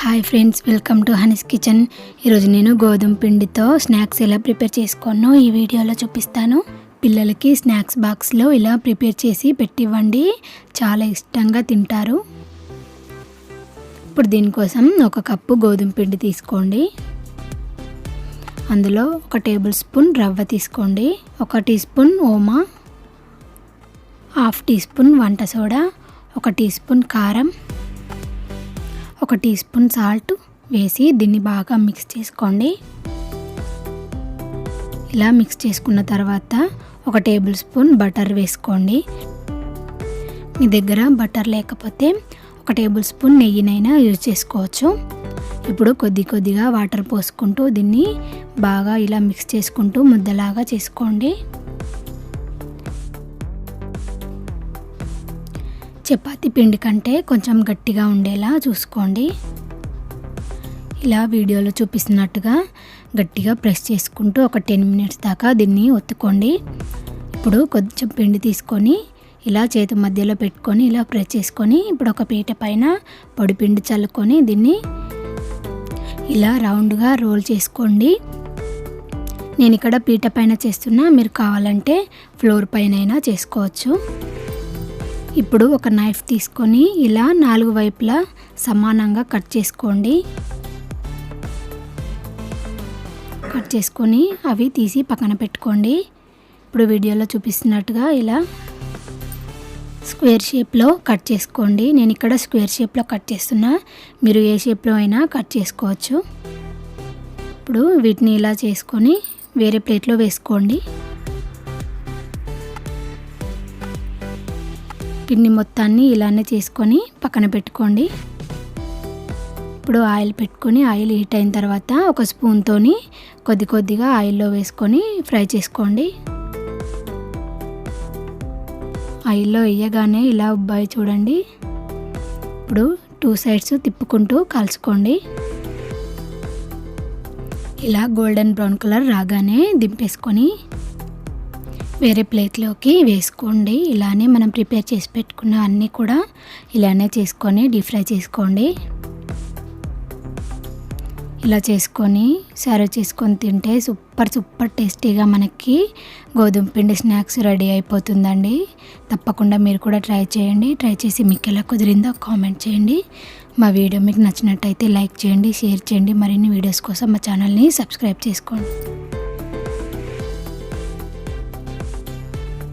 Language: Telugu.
Hi friends, welcome to Honey's kitchen. ఈరోజు నేను గోధుమ పిండితో స్నాక్స్ ఎలా ప్రిపేర్ చేసుకోనో ఈ వీడియోలో చూపిస్తాను. పిల్లలకి స్నాక్స్ బాక్స్లో ఇలా ప్రిపేర్ చేసి పెట్టివ్వండి, చాలా ఇష్టంగా తింటారు. ఇప్పుడు దీనికోసం ఒక కప్పు గోధుమ పిండి తీసుకోండి. అందులో 1 టేబుల్ స్పూన్ రవ్వ తీసుకోండి, 1 టీ స్పూన్ ఓమా, 1/2 టీ స్పూన్ వంట సోడా, 1 టీ స్పూన్ కారం, 1 టీ స్పూన్ సాల్ట్ వేసి దీన్ని బాగా మిక్స్ చేసుకోండి. ఇలా మిక్స్ చేసుకున్న తర్వాత 1 టేబుల్ స్పూన్ బటర్ వేసుకోండి. మీ దగ్గర బటర్ లేకపోతే 1 టేబుల్ స్పూన్ నెయ్యినైనా యూజ్ చేసుకోవచ్చు. ఇప్పుడు కొద్దిగా వాటర్ పోసుకుంటూ దీన్ని బాగా ఇలా మిక్స్ చేసుకుంటూ ముద్దలాగా చేసుకోండి. చపాతీ పిండి కంటే కొంచెం గట్టిగా ఉండేలా చూసుకోండి. ఇలా వీడియోలో చూపిస్తున్నట్టుగా గట్టిగా ప్రెస్ చేసుకుంటూ ఒక 10 మినిట్స్ దాకా దీన్ని ఒత్తుకోండి. ఇప్పుడు కొంచెం పిండి తీసుకొని ఇలా చేతి మధ్యలో పెట్టుకొని ఇలా ప్రెస్ చేసుకొని ఇప్పుడు ఒక పీట పైన పొడి పిండి చల్లుకొని దీన్ని ఇలా రౌండ్గా రోల్ చేసుకోండి. నేను ఇక్కడ పీట పైన చేస్తున్నా, మీరు కావాలంటే ఫ్లోర్ పైన అయినా చేసుకోవచ్చు. ఇప్పుడు ఒక నైఫ్ తీసుకొని ఇలా 4 వైపులా సమానంగా కట్ చేసుకోండి. కట్ చేసుకొని అవి తీసి పక్కన పెట్టుకోండి. ఇప్పుడు వీడియోలో చూపిస్తున్నట్టుగా ఇలా స్క్వేర్ షేప్లో కట్ చేసుకోండి. నేను ఇక్కడ స్క్వేర్ షేప్లో కట్ చేస్తున్నా, మీరు ఏ షేప్లో అయినా కట్ చేసుకోవచ్చు. ఇప్పుడు వీటిని ఇలా చేసుకొని వేరే ప్లేట్లో వేసుకోండి. పిండి మొత్తాన్ని ఇలానే చేసుకొని పక్కన పెట్టుకోండి. ఇప్పుడు ఆయిల్ పెట్టుకొని ఆయిల్ హీట్ అయిన తర్వాత ఒక స్పూన్తోని కొద్దిగా ఆయిల్లో వేసుకొని ఫ్రై చేసుకోండి. ఆయిల్లో వేయగానే ఇలా ఉబ్బాయి చూడండి. ఇప్పుడు 2 సైడ్స్ తిప్పుకుంటూ కాల్చుకోండి. ఇలా గోల్డెన్ బ్రౌన్ కలర్ రాగానే దింపేసుకొని వేరే ప్లేట్లోకి వేసుకోండి. ఇలానే మనం ప్రిపేర్ చేసి పెట్టుకున్న అన్నీ కూడా ఇలానే చేసుకొని డీప్ ఫ్రై చేసుకోండి. ఇలా చేసుకొని సర్వ్ చేసుకొని తింటే సూపర్ టేస్టీగా మనకి గోధుమ పిండి స్నాక్స్ రెడీ అయిపోతుందండి. తప్పకుండా మీరు కూడా ట్రై చేయండి. ట్రై చేసి మీకు ఎలా కుదిరిందో కామెంట్ చేయండి. మా వీడియో మీకు నచ్చినట్టయితే లైక్ చేయండి, షేర్ చేయండి. మరిన్ని వీడియోస్ కోసం మా ఛానల్ని సబ్స్క్రైబ్ చేసుకోండి.